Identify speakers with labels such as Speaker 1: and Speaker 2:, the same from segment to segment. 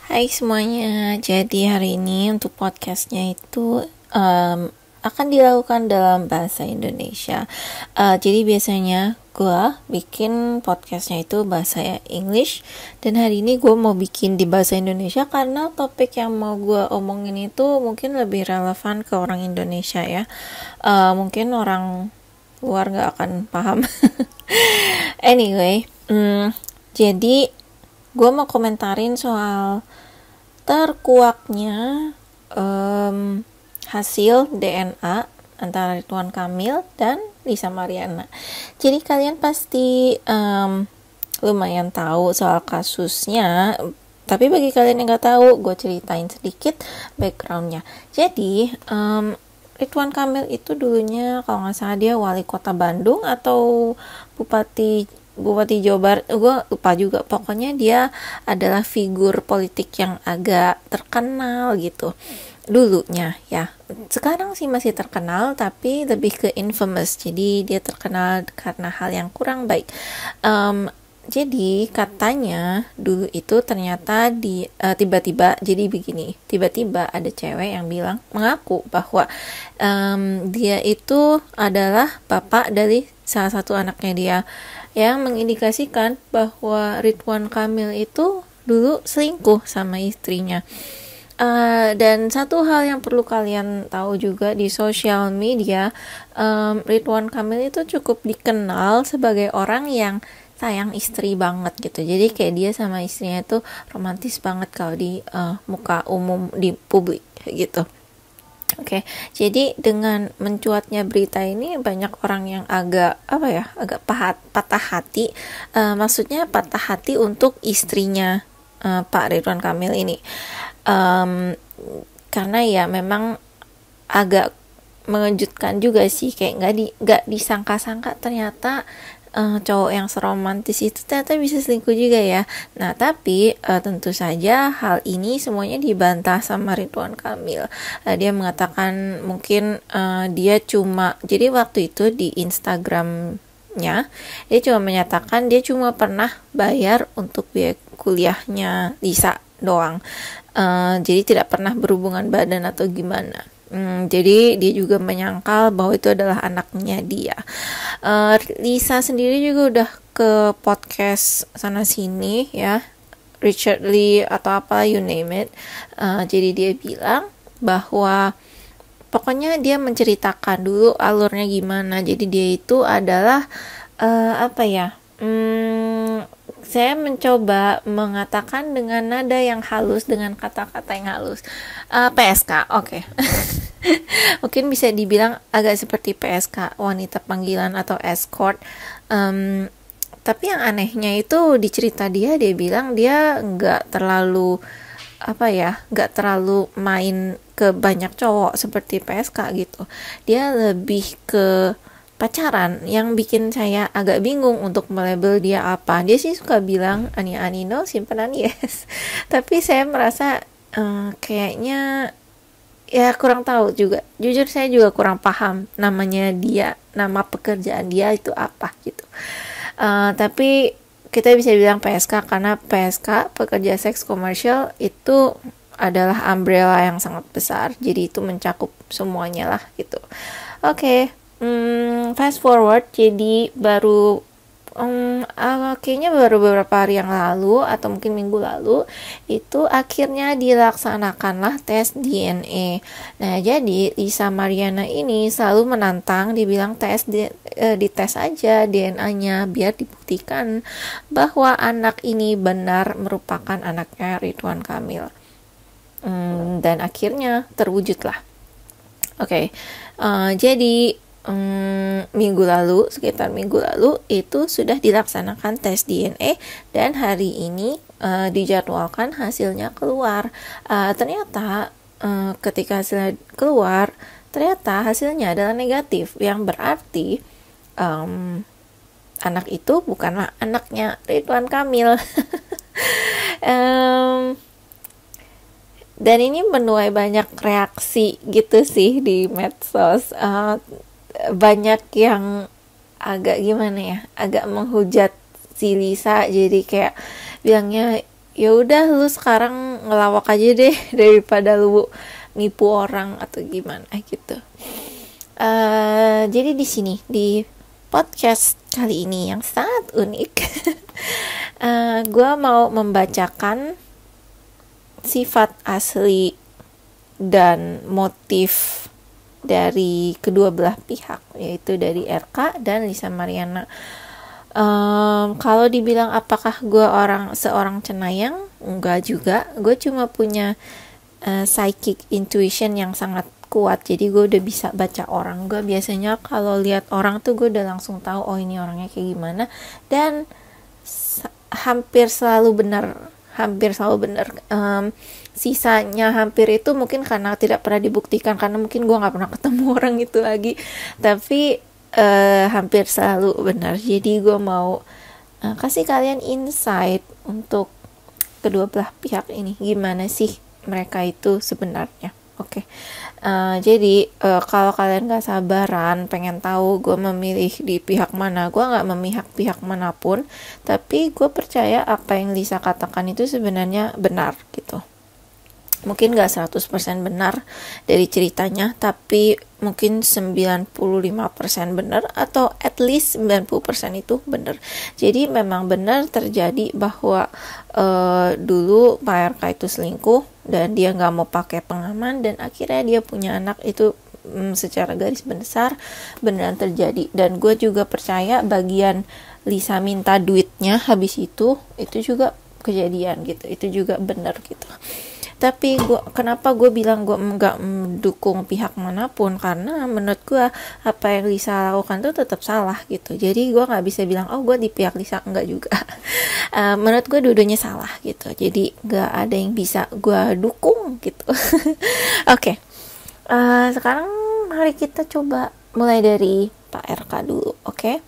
Speaker 1: Hai semuanya, jadi hari ini untuk podcastnya itu akan dilakukan dalam bahasa Indonesia. Jadi biasanya gue bikin podcastnya itu bahasa English, dan hari ini gue mau bikin di bahasa Indonesia karena topik yang mau gue omongin itu mungkin lebih relevan ke orang Indonesia ya. Mungkin orang luar gak akan paham. Anyway, jadi gue mau komentarin soal terkuaknya hasil DNA antara Ridwan Kamil dan Lisa Mariana. Jadi kalian pasti lumayan tahu soal kasusnya, tapi bagi kalian yang nggak tahu, gue ceritain sedikit backgroundnya. Jadi Ridwan Kamil itu dulunya kalau nggak salah dia wali kota Bandung atau Bupati Jawa Barat, gue lupa juga. Pokoknya dia adalah figur politik yang agak terkenal gitu dulunya ya. Sekarang sih masih terkenal, tapi lebih ke infamous. Jadi dia terkenal karena hal yang kurang baik. Jadi katanya dulu itu ternyata tiba-tiba jadi begini. Tiba-tiba ada cewek yang mengaku bahwa dia itu adalah bapak dari salah satu anaknya dia, yang mengindikasikan bahwa Ridwan Kamil itu dulu selingkuh sama istrinya. Dan satu hal yang perlu kalian tahu juga, di sosial media Ridwan Kamil itu cukup dikenal sebagai orang yang sayang istri banget gitu. Jadi kayak dia sama istrinya itu romantis banget kalau di muka umum, di publik gitu. Oke, jadi dengan mencuatnya berita ini banyak orang yang agak patah hati. Maksudnya patah hati untuk istrinya Pak Ridwan Kamil ini, karena ya memang agak mengejutkan juga sih, kayak nggak disangka-sangka ternyata cowok yang seromantis itu ternyata bisa selingkuh juga ya. Nah tapi tentu saja hal ini semuanya dibantah sama Ridwan Kamil. Dia mengatakan mungkin dia cuma, jadi waktu itu di Instagramnya dia cuma menyatakan dia cuma pernah bayar untuk biaya kuliahnya Lisa doang. Jadi tidak pernah berhubungan badan atau gimana. Jadi dia juga menyangkal bahwa itu adalah anaknya dia. Lisa sendiri juga udah ke podcast sana sini ya, Richard Lee atau apa, you name it. Jadi dia bilang bahwa pokoknya dia menceritakan dulu alurnya gimana. Jadi dia itu adalah saya mencoba mengatakan dengan nada yang halus, dengan kata-kata yang halus. PSK, oke. Mungkin bisa dibilang agak seperti PSK, wanita panggilan atau escort. Tapi yang anehnya itu di cerita dia bilang dia nggak terlalu main ke banyak cowok seperti PSK gitu. Dia lebih ke pacaran, yang bikin saya agak bingung untuk melabel dia apa. Dia sih suka bilang ani-ani no, simpenan yes. Tapi saya merasa kayaknya ya kurang tahu juga. Jujur saya juga kurang paham namanya dia, nama pekerjaan dia itu apa gitu. Tapi kita bisa bilang PSK karena PSK, pekerja seks komersial, itu adalah umbrella yang sangat besar. Jadi itu mencakup semuanya lah gitu. Oke. Fast forward, jadi kayaknya baru beberapa hari yang lalu atau mungkin minggu lalu itu akhirnya dilaksanakanlah tes DNA. Nah jadi Lisa Mariana ini selalu menantang, dibilang dites aja DNA-nya biar dibuktikan bahwa anak ini benar merupakan anaknya Ridwan Kamil. Dan akhirnya terwujudlah. Oke. Jadi sekitar minggu lalu itu sudah dilaksanakan tes DNA, dan hari ini dijadwalkan hasilnya keluar. Ternyata ketika hasilnya keluar, ternyata hasilnya adalah negatif, yang berarti anak itu bukanlah anaknya Ridwan Kamil. Dan ini menuai banyak reaksi gitu sih di medsos. Banyak yang agak menghujat si Lisa, jadi kayak bilangnya ya udah lu sekarang ngelawak aja deh daripada lu nipu orang atau gimana gitu. Jadi di sini di podcast kali ini yang sangat unik, gue mau membacakan sifat asli dan motif dari kedua belah pihak, yaitu dari RK dan Lisa Mariana. Kalau dibilang apakah gue seorang cenayang, enggak juga. Gue cuma punya psychic intuition yang sangat kuat, jadi gue udah bisa baca orang. Gue biasanya kalau lihat orang tuh gue udah langsung tahu oh ini orangnya kayak gimana, dan hampir selalu benar. Sisanya hampir itu mungkin karena tidak pernah dibuktikan, karena mungkin gue nggak pernah ketemu orang itu lagi, tapi hampir selalu benar. Jadi gue mau kasih kalian insight untuk kedua belah pihak ini, gimana sih mereka itu sebenarnya. Oke. Jadi kalau kalian gak sabaran pengen tahu gue memilih di pihak mana, gue gak memihak pihak manapun, tapi gue percaya apa yang Lisa katakan itu sebenarnya benar gitu. Mungkin gak 100% benar dari ceritanya, tapi mungkin 95% benar, atau at least 90% itu benar. Jadi memang benar terjadi bahwa dulu Pak RK itu selingkuh dan dia gak mau pakai pengaman, dan akhirnya dia punya anak. Itu secara garis besar beneran terjadi. Dan gue juga percaya bagian Lisa minta duitnya habis itu juga kejadian gitu, itu juga benar gitu. Tapi kenapa gue bilang gue nggak mendukung pihak manapun, karena menurut gue apa yang Lisa lakukan tuh tetap salah gitu. Jadi gue nggak bisa bilang oh gue di pihak Lisa, enggak juga. Menurut gue dua-duanya salah gitu, jadi nggak ada yang bisa gue dukung gitu. Oke. Sekarang mari kita coba mulai dari Pak RK dulu. Oke.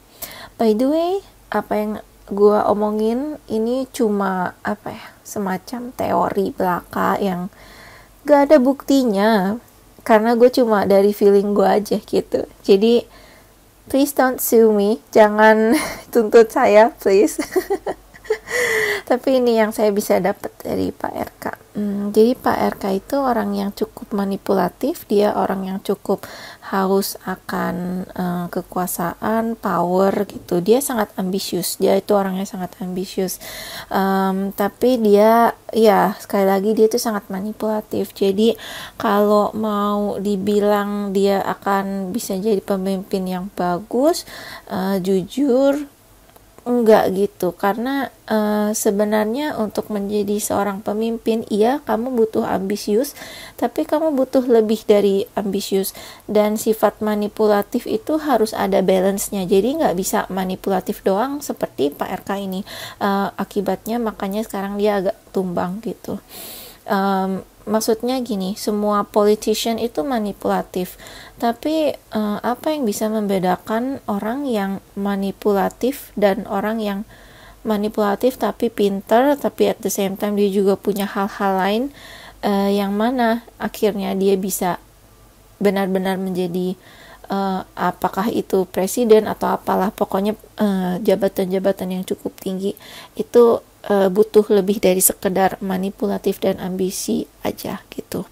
Speaker 1: By the way, apa yang gue omongin ini cuma semacam teori belaka yang gak ada buktinya, karena gue cuma dari feeling gue aja gitu. Jadi please don't sue me, jangan tuntut saya please. Tapi ini yang saya bisa dapat dari Pak RK. Jadi Pak RK itu orang yang cukup manipulatif, dia orang yang cukup haus akan kekuasaan, power gitu. Dia sangat ambisius, dia itu orangnya sangat ambisius. Tapi dia, ya sekali lagi dia itu sangat manipulatif. Jadi kalau mau dibilang dia akan bisa jadi pemimpin yang bagus, jujur enggak gitu, karena sebenarnya untuk menjadi seorang pemimpin, iya kamu butuh ambisius, tapi kamu butuh lebih dari ambisius, dan sifat manipulatif itu harus ada balance-nya. Jadi nggak bisa manipulatif doang seperti Pak RK ini. Akibatnya makanya sekarang dia agak tumbang gitu. Maksudnya gini, semua politician itu manipulatif, tapi apa yang bisa membedakan orang yang manipulatif dan orang yang manipulatif tapi pinter, tapi at the same time dia juga punya hal-hal lain, yang mana akhirnya dia bisa benar-benar menjadi apakah itu presiden atau apalah, pokoknya jabatan-jabatan yang cukup tinggi itu butuh lebih dari sekedar manipulatif dan ambisi aja gitu.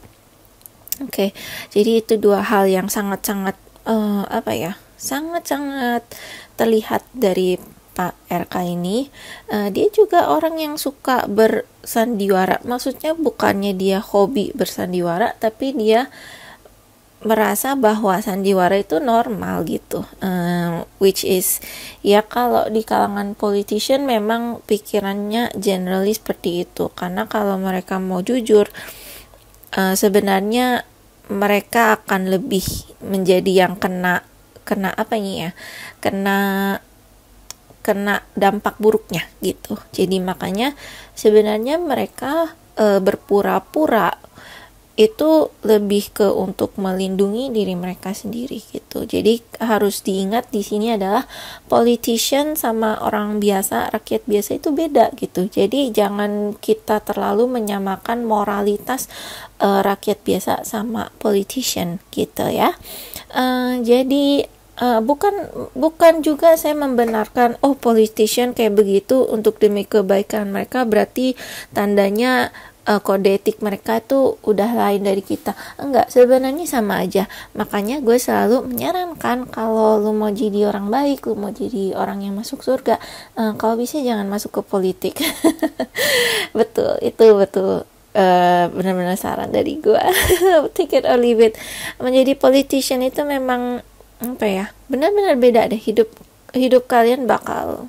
Speaker 1: Oke, jadi itu dua hal yang sangat-sangat sangat-sangat terlihat dari Pak RK ini. Dia juga orang yang suka bersandiwara. Maksudnya bukannya dia hobi bersandiwara, tapi dia merasa bahwa sandiwara itu normal gitu, which is ya kalau di kalangan politician memang pikirannya generally seperti itu, karena kalau mereka mau jujur, sebenarnya mereka akan lebih menjadi yang kena dampak buruknya gitu. Jadi makanya sebenarnya mereka berpura-pura itu lebih ke untuk melindungi diri mereka sendiri gitu. Jadi harus diingat di sini adalah politician sama orang biasa, rakyat biasa itu beda gitu. Jadi jangan kita terlalu menyamakan moralitas rakyat biasa sama politician gitu ya. Jadi bukan juga saya membenarkan politician kayak begitu untuk demi kebaikan mereka berarti tandanya kode etik mereka itu udah lain dari kita. Enggak, sebenarnya sama aja. Makanya gue selalu menyarankan kalau lu mau jadi orang baik, lu mau jadi orang yang masuk surga, kalau bisa jangan masuk ke politik. Betul, itu betul. Benar-benar saran dari gue. Take it or leave it. Menjadi politician itu memang apa ya, benar-benar beda deh. Hidup kalian bakal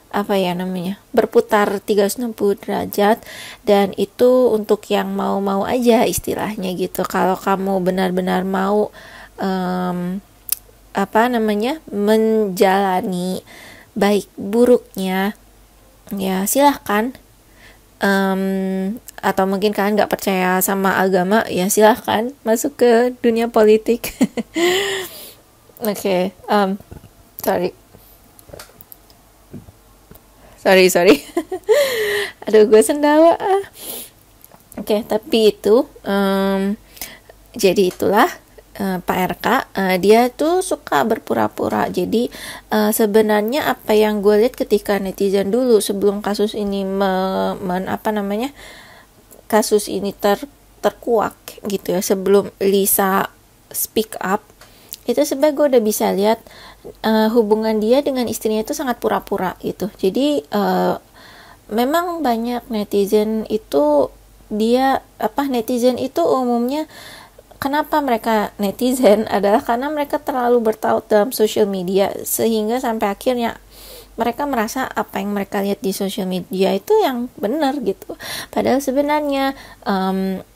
Speaker 1: apa ya namanya, berputar 360 derajat, dan itu untuk yang mau-mau aja istilahnya gitu. Kalau kamu benar-benar mau apa namanya, menjalani baik buruknya, ya silahkan. Atau mungkin kalian nggak percaya sama agama, ya silahkan masuk ke dunia politik. Oke, sorry. Aduh, gue sendawa. Oke, tapi itu jadi itulah Pak RK, dia tuh suka berpura-pura. Jadi sebenarnya apa yang gue lihat ketika netizen dulu sebelum kasus ini kasus ini terkuak gitu ya, sebelum Lisa speak up, itu sebenarnya gue udah bisa lihat hubungan dia dengan istrinya itu sangat pura-pura gitu. Jadi memang banyak netizen itu netizen itu umumnya, kenapa mereka netizen adalah karena mereka terlalu bertaut dalam social media, sehingga sampai akhirnya mereka merasa apa yang mereka lihat di social media itu yang benar gitu. Padahal sebenarnya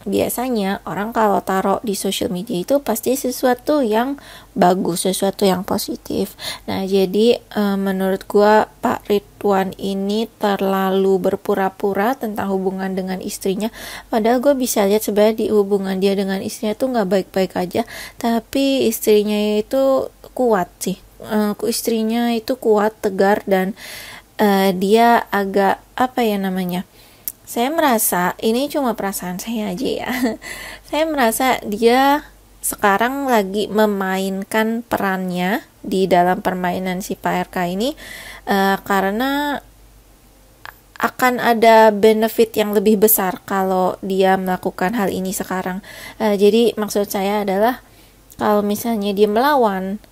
Speaker 1: biasanya orang kalau taruh di social media itu pasti sesuatu yang bagus, sesuatu yang positif. Nah, jadi menurut gua Pak Ridwan ini terlalu berpura-pura tentang hubungan dengan istrinya. Padahal gue bisa lihat sebenarnya di hubungan dia dengan istrinya tuh nggak baik-baik aja, tapi istrinya itu kuat sih. Istrinya itu kuat, tegar, dan dia agak saya merasa, ini cuma perasaan saya aja ya, saya merasa dia sekarang lagi memainkan perannya di dalam permainan si Pak RK ini, karena akan ada benefit yang lebih besar kalau dia melakukan hal ini sekarang. Jadi maksud saya adalah kalau misalnya dia melawan,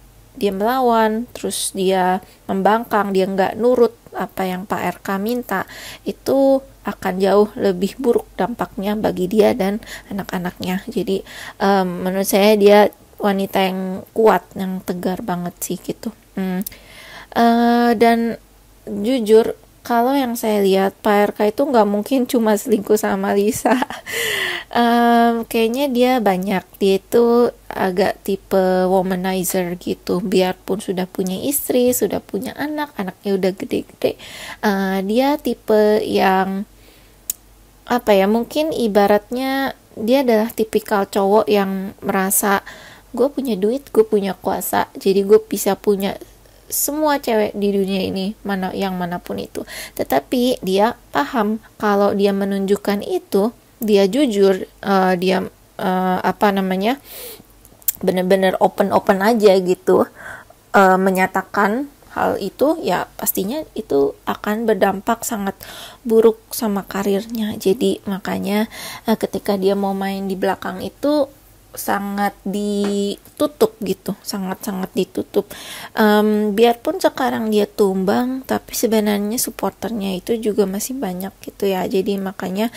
Speaker 1: terus dia membangkang, dia nggak nurut apa yang Pak RK minta, itu akan jauh lebih buruk dampaknya bagi dia dan anak-anaknya. Jadi menurut saya dia wanita yang kuat, yang tegar banget sih gitu. Dan jujur, kalau yang saya lihat Pak RK itu nggak mungkin cuma selingkuh sama Lisa. Kayaknya dia itu agak tipe womanizer gitu. Biarpun sudah punya istri, sudah punya anaknya udah gede-gede, dia tipe yang mungkin ibaratnya dia adalah tipikal cowok yang merasa gue punya duit, gue punya kuasa, jadi gue bisa punya semua cewek di dunia ini, manapun itu. Tetapi dia paham kalau dia menunjukkan itu, dia jujur, dia benar-benar open aja gitu, menyatakan hal itu, ya pastinya itu akan berdampak sangat buruk sama karirnya. Jadi makanya ketika dia mau main di belakang itu sangat ditutup gitu, sangat ditutup. Biarpun sekarang dia tumbang, tapi sebenarnya supporternya itu juga masih banyak gitu ya. Jadi makanya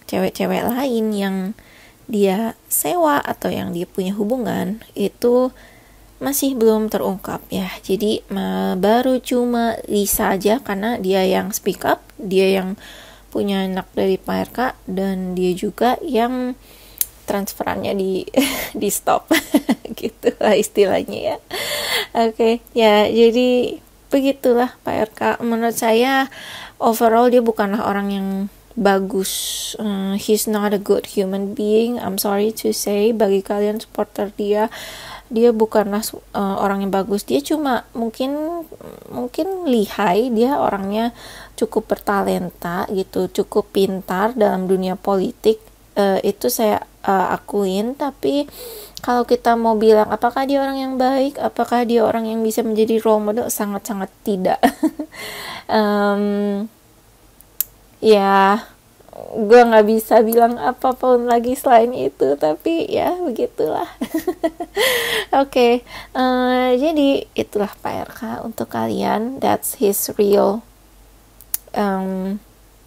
Speaker 1: cewek-cewek lain yang dia sewa atau yang dia punya hubungan itu masih belum terungkap ya. Jadi baru cuma Lisa aja, karena dia yang speak up, dia yang punya anak dari Pak RK, dan dia juga yang transferannya di stop gitu lah istilahnya ya. Oke, ya jadi begitulah Pak RK. Menurut saya overall dia bukanlah orang yang bagus. He's not a good human being, I'm sorry to say. Bagi kalian supporter dia bukanlah orang yang bagus. Dia cuma mungkin lihai, dia orangnya cukup bertalenta gitu, cukup pintar dalam dunia politik. Itu saya akuin. Tapi kalau kita mau bilang apakah dia orang yang baik, apakah dia orang yang bisa menjadi role model, sangat-sangat tidak. Ya gue nggak bisa bilang apapun lagi selain itu, tapi ya begitulah. Oke, jadi itulah Pak RK untuk kalian. That's his real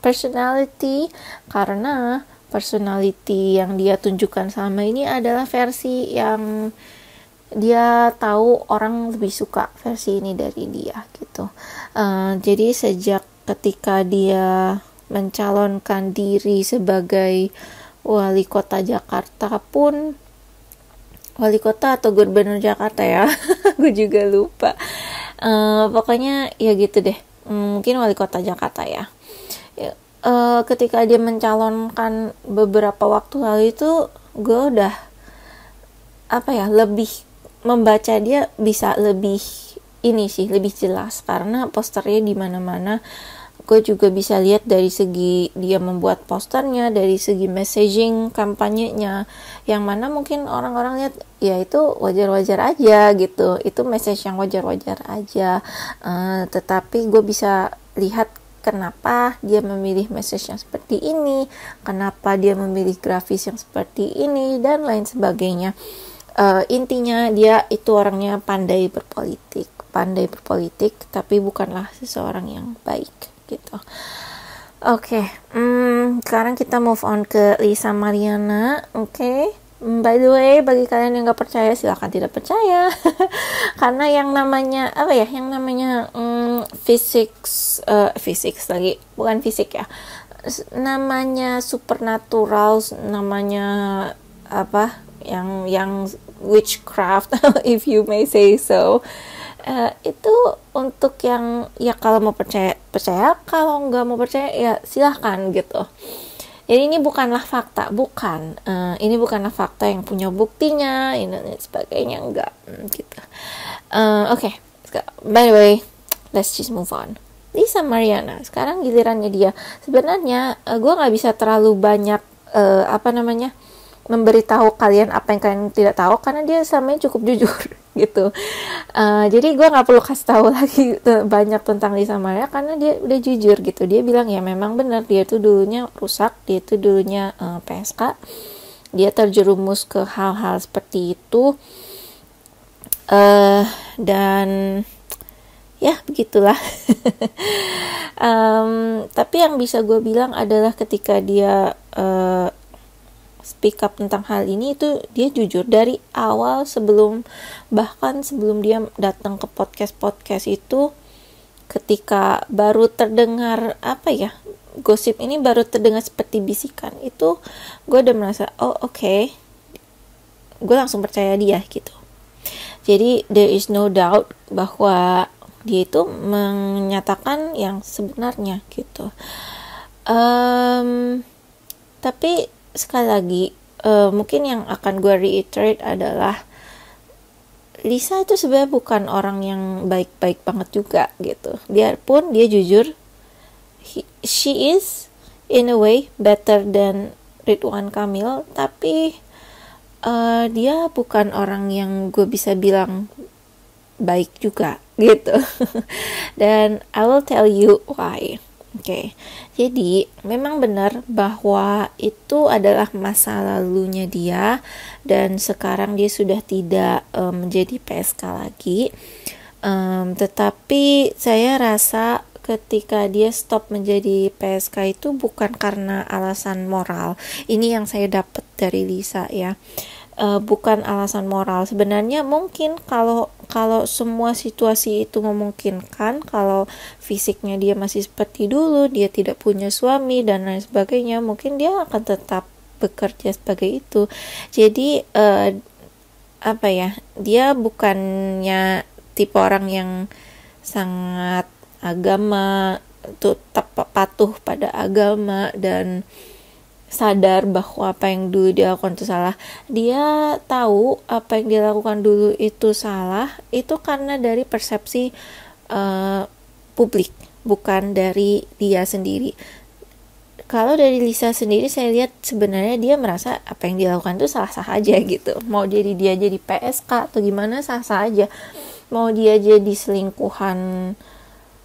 Speaker 1: personality, karena personality yang dia tunjukkan selama ini adalah versi yang dia tahu orang lebih suka versi ini dari dia gitu. Jadi sejak ketika dia mencalonkan diri sebagai wali kota Jakarta pun, wali kota atau gubernur Jakarta ya, gue juga lupa. Pokoknya ya gitu deh, mungkin wali kota Jakarta ya. Ketika dia mencalonkan beberapa waktu lalu itu, gue udah lebih membaca dia bisa lebih ini sih, lebih jelas karena posternya di mana-mana. Gue juga bisa lihat dari segi dia membuat posternya, dari segi messaging kampanyenya, yang mana mungkin orang-orang lihat ya itu wajar-wajar aja gitu, itu message yang wajar-wajar aja. Tetapi gue bisa lihat kenapa dia memilih message yang seperti ini, kenapa dia memilih grafis yang seperti ini, dan lain sebagainya. Intinya dia itu orangnya pandai berpolitik, tapi bukanlah seseorang yang baik gitu. Oke, sekarang kita move on ke Lisa Mariana. Oke. By the way, bagi kalian yang gak percaya, silakan tidak percaya. Karena yang namanya physics lagi, bukan fisik ya, namanya supernatural, namanya yang witchcraft, if you may say so, itu untuk yang ya kalau mau percaya, kalau nggak mau percaya ya silahkan gitu. Jadi ini bukanlah fakta, ini bukanlah fakta yang punya buktinya, ini dan sebagainya, enggak gitu. Oke. By the way, let's just move on. Lisa Mariana, sekarang gilirannya dia. Sebenarnya gue nggak bisa terlalu banyak memberitahu kalian apa yang kalian tidak tahu karena dia samanya cukup jujur gitu. Jadi gue nggak perlu kasih tahu lagi banyak tentang Lisa Mariana karena dia udah jujur gitu. Dia bilang ya memang benar dia tuh dulunya rusak, dia tuh dulunya PSK, dia terjerumus ke hal-hal seperti itu, dan ya begitulah. Tapi yang bisa gue bilang adalah ketika dia speak up tentang hal ini, itu dia jujur dari awal, bahkan sebelum dia datang ke podcast itu, ketika baru terdengar gosip ini baru terdengar seperti bisikan, itu gue udah merasa oke. Gue langsung percaya dia gitu. Jadi there is no doubt bahwa dia itu menyatakan yang sebenarnya gitu. Tapi sekali lagi, mungkin yang akan gue reiterate adalah Lisa itu sebenarnya bukan orang yang baik-baik banget juga gitu. Biarpun dia jujur, she is in a way better than Ridwan Kamil, tapi dia bukan orang yang gue bisa bilang baik juga gitu. Dan I will tell you why. Oke, jadi memang benar bahwa itu adalah masa lalunya dia dan sekarang dia sudah tidak menjadi PSK lagi. Tetapi saya rasa ketika dia stop menjadi PSK itu bukan karena alasan moral. Ini yang saya dapat dari Lisa ya. Bukan alasan moral. Sebenarnya mungkin kalau semua situasi itu memungkinkan, kalau fisiknya dia masih seperti dulu, dia tidak punya suami dan lain sebagainya, mungkin dia akan tetap bekerja sebagai itu. Jadi dia bukannya tipe orang yang sangat agama, tetap patuh pada agama dan sadar bahwa apa yang dulu dia lakukan itu salah. Dia tahu apa yang dia lakukan dulu itu salah, itu karena dari persepsi publik, bukan dari dia sendiri. Kalau dari Lisa sendiri, saya lihat sebenarnya dia merasa apa yang dia lakukan itu sah-sah aja gitu. Mau dia jadi PSK atau gimana, sah-sah aja. Mau dia jadi selingkuhan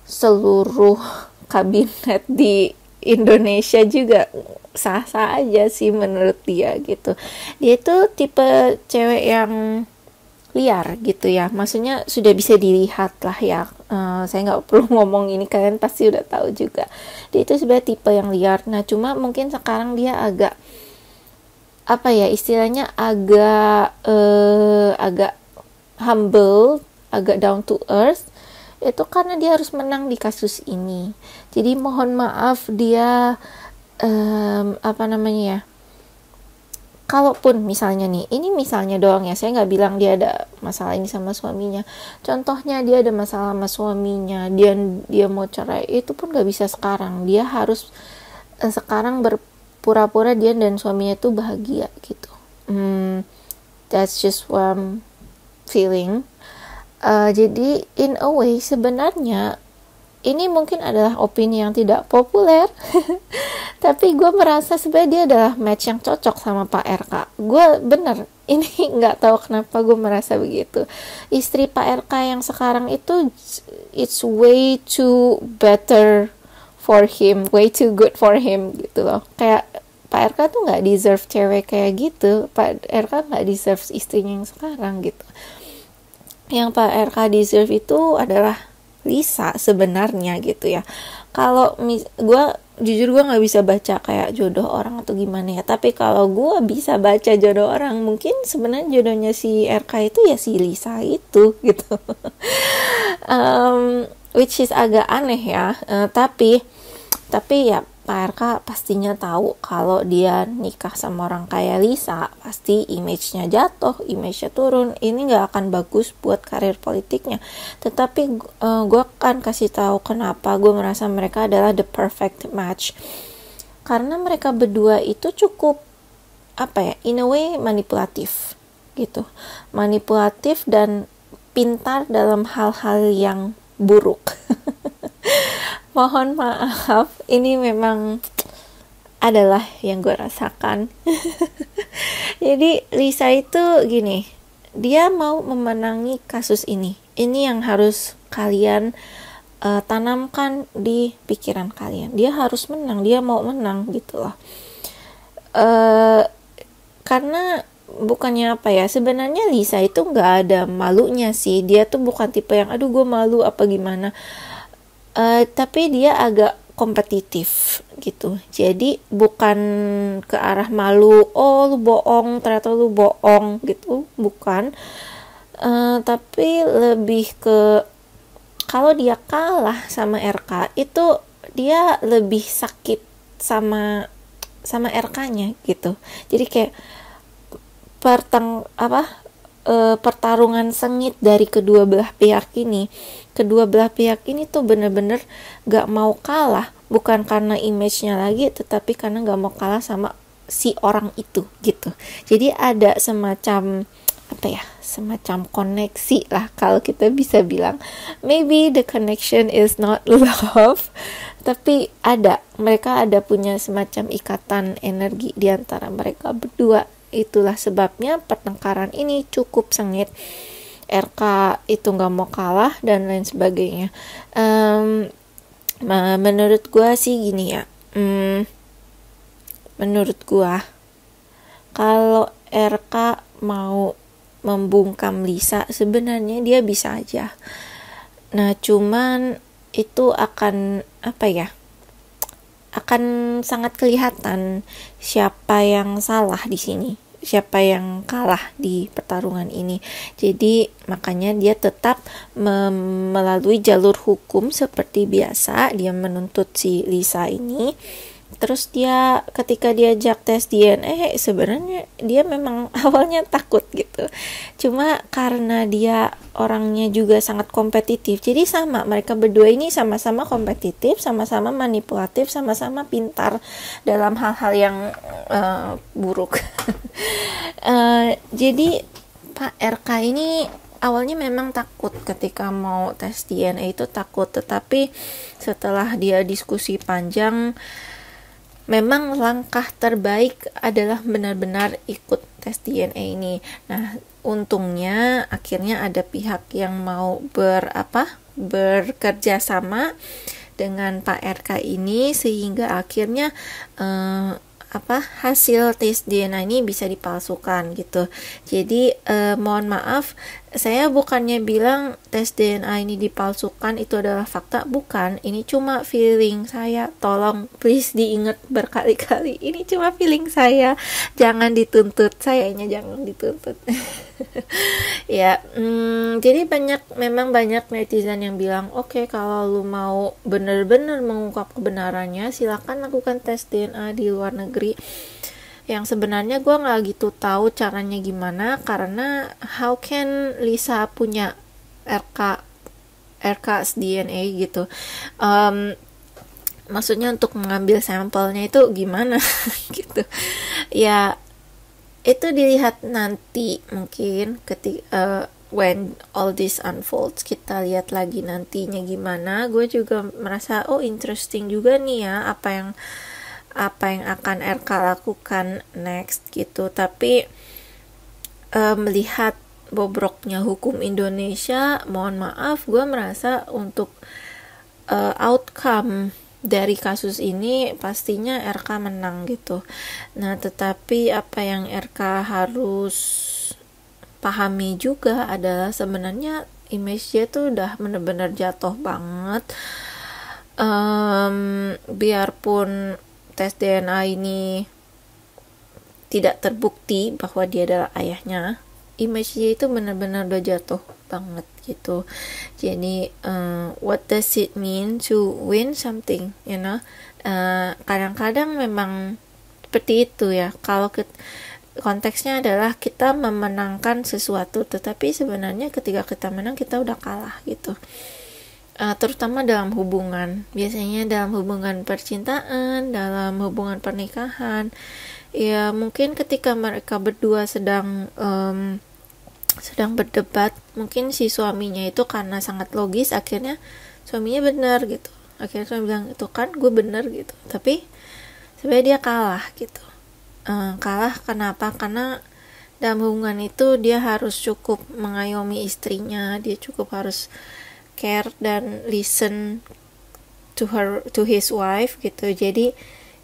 Speaker 1: seluruh kabinet di Indonesia juga sah-sah aja sih menurut dia gitu. Dia itu tipe cewek yang liar gitu ya, maksudnya sudah bisa dilihat lah ya. Saya nggak perlu ngomong ini, kalian pasti udah tahu juga dia itu sebenarnya tipe yang liar. Nah cuma mungkin sekarang dia agak apa ya istilahnya, agak humble, agak down to earth, itu karena dia harus menang di kasus ini. Jadi mohon maaf dia apa namanya ya, kalaupun misalnya nih, ini misalnya doang ya, saya nggak bilang dia ada masalah ini sama suaminya. Contohnya dia ada masalah sama suaminya, dia mau cerai, itu pun nggak bisa sekarang. Dia harus sekarang berpura-pura dia dan suaminya itu bahagia gitu. That's just what I'm feeling. Jadi in a way sebenarnya ini mungkin adalah opini yang tidak populer, tapi gue merasa sebenarnya dia adalah match yang cocok sama Pak RK. Gue bener, ini nggak tahu kenapa gue merasa begitu. Istri Pak RK yang sekarang itu, it's way too better for him, way too good for him gitu loh. Kayak Pak RK tuh nggak deserve cewek kayak gitu. Pak RK nggak deserve istrinya yang sekarang gitu. Yang Pak RK deserve itu adalah Lisa sebenarnya gitu ya. Kalau gue jujur gue nggak bisa baca kayak jodoh orang atau gimana ya, tapi kalau gue bisa baca jodoh orang, mungkin sebenarnya jodohnya si RK itu ya si Lisa itu gitu. Which is agak aneh ya, tapi ya Pak RK pastinya tahu kalau dia nikah sama orang kayak Lisa, pasti image-nya jatuh, image-nya turun. Ini nggak akan bagus buat karir politiknya. Tetapi gue akan kasih tahu kenapa gue merasa mereka adalah the perfect match. Karena mereka berdua itu cukup apa ya, in a way manipulatif gitu, manipulatif dan pintar dalam hal-hal yang buruk. Mohon maaf, ini memang adalah yang gue rasakan. Jadi Lisa itu gini, dia mau memenangi kasus ini. Ini yang harus kalian tanamkan di pikiran kalian. Dia harus menang, dia mau menang gitu loh. Karena bukannya apa ya, sebenarnya Lisa itu nggak ada malunya sih. Dia tuh bukan tipe yang aduh gue malu apa gimana. Tapi dia agak kompetitif gitu. Jadi bukan ke arah malu, oh lu bohong, ternyata lu bohong gitu, bukan. Tapi lebih ke kalau dia kalah sama RK itu dia lebih sakit sama RK-nya gitu. Jadi kayak pertarungan sengit dari kedua belah pihak ini tuh bener-bener gak mau kalah, bukan karena image-nya lagi, tetapi karena gak mau kalah sama si orang itu gitu. Jadi ada semacam koneksi lah, kalau kita bisa bilang. Maybe the connection is not love, tapi mereka ada punya semacam ikatan energi di antara mereka berdua. Itulah sebabnya pertengkaran ini cukup sengit. RK itu gak mau kalah dan lain sebagainya. Menurut gue sih gini ya, menurut gue kalau RK mau membungkam Lisa, sebenarnya dia bisa aja. Nah cuman itu akan akan sangat kelihatan siapa yang salah di sini, siapa yang kalah di pertarungan ini. Jadi makanya dia tetap melalui jalur hukum seperti biasa, dia menuntut si Lisa ini. Terus dia ketika diajak tes DNA, sebenarnya dia memang awalnya takut gitu. Cuma karena dia orangnya juga sangat kompetitif, jadi mereka berdua ini sama-sama kompetitif, sama-sama manipulatif, sama-sama pintar dalam hal-hal yang buruk. Jadi Pak RK ini awalnya memang takut ketika mau tes DNA itu takut, tetapi setelah dia diskusi panjang, memang langkah terbaik adalah benar-benar ikut tes DNA ini. Nah, untungnya akhirnya ada pihak yang mau bekerja sama dengan Pak RK ini sehingga akhirnya hasil tes DNA ini bisa dipalsukan gitu. Jadi mohon maaf, saya bukannya bilang tes DNA ini dipalsukan itu adalah fakta, bukan. Ini cuma feeling saya. Tolong please diingat berkali-kali. Ini cuma feeling saya. Jangan dituntut, sayanya jangan dituntut. Ya, jadi memang banyak netizen yang bilang, oke, kalau lu mau benar-benar mengungkap kebenarannya, silakan lakukan tes DNA di luar negeri. Yang sebenarnya gue nggak gitu tahu caranya gimana, karena how can Lisa punya RK's DNA gitu. Maksudnya untuk mengambil sampelnya itu gimana gitu. Ya, itu dilihat nanti mungkin ketika when all this unfolds, kita lihat lagi nantinya gimana. Gue juga merasa interesting juga nih ya apa yang akan RK lakukan next gitu. Tapi melihat bobroknya hukum Indonesia, mohon maaf, gue merasa untuk outcome dari kasus ini pastinya RK menang gitu. Nah, tetapi apa yang RK harus pahami juga adalah sebenarnya image dia tuh udah bener-bener jatuh banget. Biarpun tes DNA ini tidak terbukti bahwa dia adalah ayahnya, image dia itu benar-benar udah jatuh banget gitu. Jadi what does it mean to win something, you know? Kadang-kadang memang seperti itu ya. Kalau konteksnya adalah kita memenangkan sesuatu, tetapi sebenarnya ketika kita menang kita udah kalah gitu. Terutama dalam hubungan, biasanya dalam hubungan percintaan, dalam hubungan pernikahan, ya mungkin ketika mereka berdua sedang berdebat, mungkin si suaminya itu karena sangat logis, akhirnya suaminya benar gitu. Akhirnya suami bilang, itu kan gue benar gitu, tapi sebenarnya dia kalah gitu. Kalah kenapa? Karena dalam hubungan itu dia harus cukup mengayomi istrinya, dia cukup harus care dan listen to his wife gitu. Jadi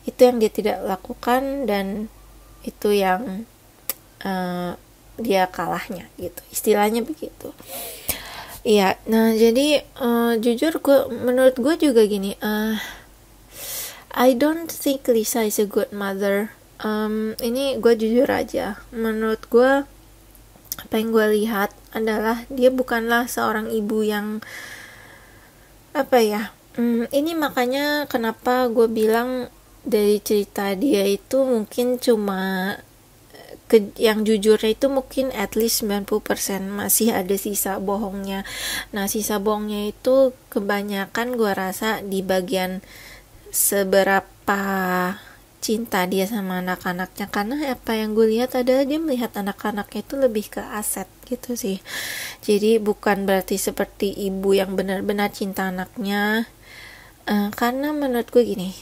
Speaker 1: itu yang dia tidak lakukan, dan itu yang dia kalahnya gitu, istilahnya begitu. Iya, nah jadi jujur menurut gue juga gini, I don't think Lisa is a good mother. Ini gue jujur aja, menurut gue apa yang gue lihat adalah dia bukanlah seorang ibu yang ini makanya kenapa gue bilang dari cerita dia itu mungkin cuma yang jujurnya itu mungkin at least 90%, masih ada sisa bohongnya. Nah, sisa bohongnya itu kebanyakan gue rasa di bagian seberapa cinta dia sama anak-anaknya, karena apa yang gue lihat adalah dia melihat anak-anaknya itu lebih ke aset gitu sih. Jadi bukan berarti seperti ibu yang benar-benar cinta anaknya, karena menurut gue gini,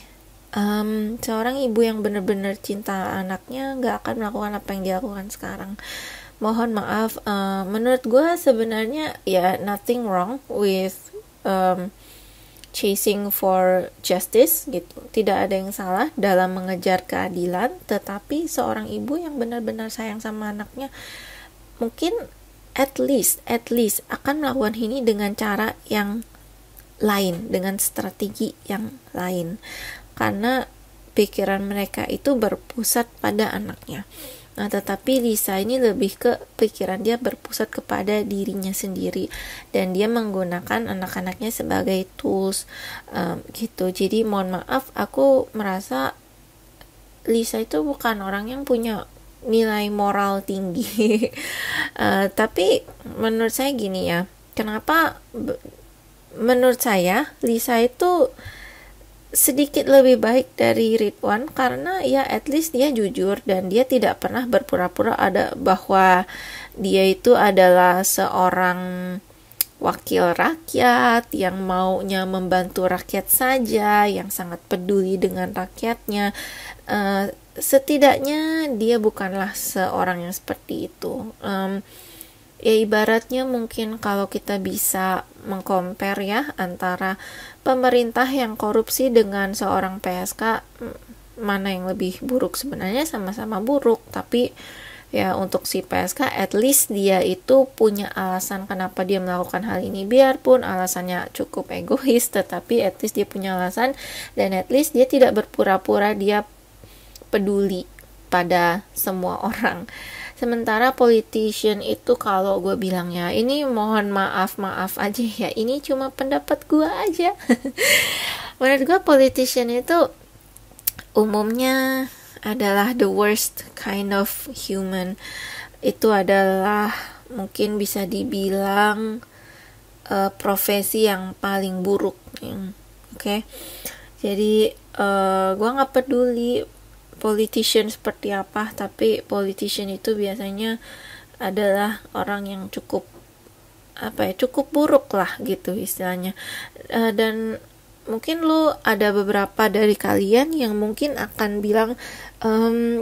Speaker 1: seorang ibu yang benar-benar cinta anaknya gak akan melakukan apa yang dia lakukan sekarang. Mohon maaf, menurut gue sebenarnya ya nothing wrong with chasing for justice gitu. Tidak ada yang salah dalam mengejar keadilan, tetapi seorang ibu yang benar-benar sayang sama anaknya mungkin at least akan melakukan ini dengan cara yang lain, dengan strategi yang lain, karena pikiran mereka itu berpusat pada anaknya. Nah, tetapi Lisa ini lebih ke pikiran dia berpusat kepada dirinya sendiri, dan dia menggunakan anak-anaknya sebagai tools gitu. Jadi mohon maaf, aku merasa Lisa itu bukan orang yang punya nilai moral tinggi. Tapi menurut saya gini ya, kenapa menurut saya Lisa itu sedikit lebih baik dari Ridwan, karena ya at least dia jujur dan dia tidak pernah berpura-pura bahwa dia itu adalah seorang wakil rakyat yang maunya membantu rakyat saja, yang sangat peduli dengan rakyatnya. Setidaknya dia bukanlah seorang yang seperti itu. ya ibaratnya mungkin kalau kita bisa mengcompare ya antara pemerintah yang korupsi dengan seorang PSK, mana yang lebih buruk? Sebenarnya sama-sama buruk, tapi ya untuk si PSK at least dia itu punya alasan kenapa dia melakukan hal ini, biarpun alasannya cukup egois, tetapi at least dia punya alasan, dan at least dia tidak berpura-pura dia peduli pada semua orang. Sementara politician itu, kalau gue bilangnya, ini mohon maaf aja ya, ini cuma pendapat gue aja. Menurut gue politician itu umumnya adalah the worst kind of human. Itu adalah mungkin bisa dibilang profesi yang paling buruk. Oke. Jadi gue gak peduli politician seperti apa, tapi politician itu biasanya adalah orang yang cukup buruk lah gitu istilahnya. Dan mungkin lo ada beberapa dari kalian yang mungkin akan bilang,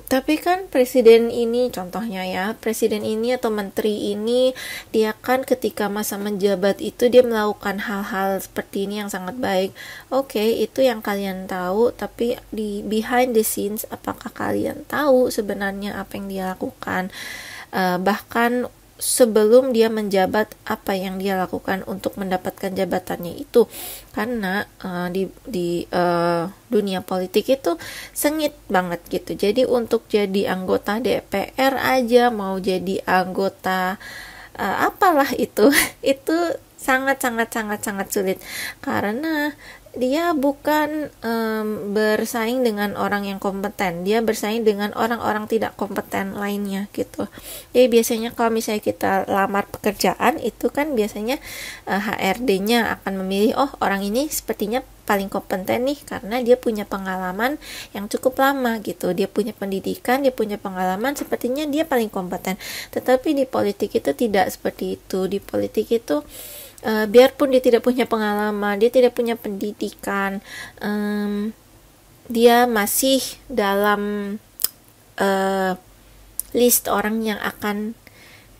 Speaker 1: tapi kan presiden ini, contohnya ya, presiden ini atau menteri ini, dia kan ketika masa menjabat itu dia melakukan hal-hal seperti ini yang sangat baik. Oke, itu yang kalian tahu, tapi di behind the scenes, apakah kalian tahu sebenarnya apa yang dia lakukan? Bahkan sebelum dia menjabat, apa yang dia lakukan untuk mendapatkan jabatannya itu. Karena di dunia politik itu sengit banget gitu. Jadi untuk jadi anggota DPR aja, mau jadi anggota apalah itu itu sangat sulit, karena dia bukan bersaing dengan orang yang kompeten, dia bersaing dengan orang-orang tidak kompeten lainnya gitu. Jadi biasanya kalau misalnya kita lamar pekerjaan, itu kan biasanya HRD-nya akan memilih, oh orang ini sepertinya paling kompeten nih karena dia punya pengalaman yang cukup lama gitu, dia punya pendidikan, dia punya pengalaman, sepertinya dia paling kompeten. Tetapi di politik itu tidak seperti itu. Di politik itu biarpun dia tidak punya pengalaman, dia tidak punya pendidikan, dia masih dalam list orang yang akan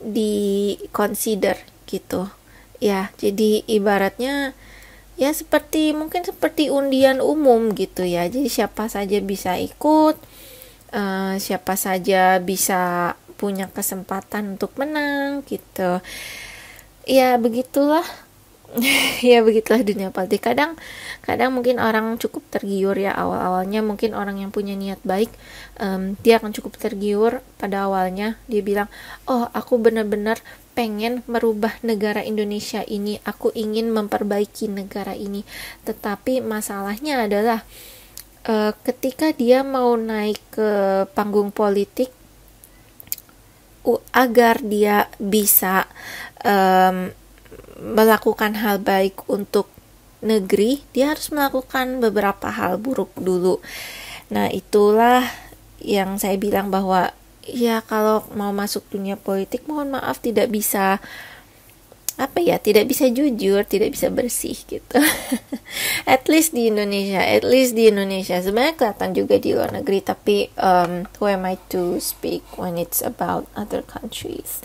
Speaker 1: di-consider gitu. Ya, jadi ibaratnya ya mungkin seperti undian umum gitu ya. Jadi siapa saja bisa ikut, siapa saja bisa punya kesempatan untuk menang gitu. Ya begitulah ya begitulah dunia politik. Kadang mungkin orang cukup tergiur ya awal-awalnya, mungkin orang yang punya niat baik, dia akan cukup tergiur pada awalnya. Dia bilang, oh aku benar-benar pengen merubah negara Indonesia ini, aku ingin memperbaiki negara ini. Tetapi masalahnya adalah ketika dia mau naik ke panggung politik, agar dia bisa melakukan hal baik untuk negeri, dia harus melakukan beberapa hal buruk dulu. Nah itulah yang saya bilang bahwa ya kalau mau masuk dunia politik, mohon maaf tidak bisa jujur, tidak bisa bersih gitu. At least di Indonesia. Sebenarnya kelihatan juga di luar negeri, tapi who am I to speak when it's about other countries.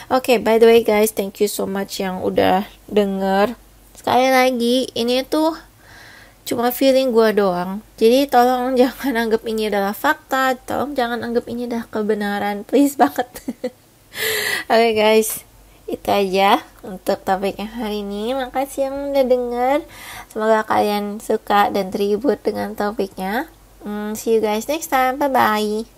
Speaker 1: Okay, by the way guys, thank you so much yang udah denger. Sekali lagi, ini tuh cuma feeling gue doang. Jadi tolong jangan anggap ini adalah fakta, tolong jangan anggap ini adalah kebenaran, please banget. Okay guys, itu aja untuk topik yang hari ini. Makasih yang udah denger. Semoga kalian suka dan terhibur dengan topiknya. See you guys next time. Bye bye.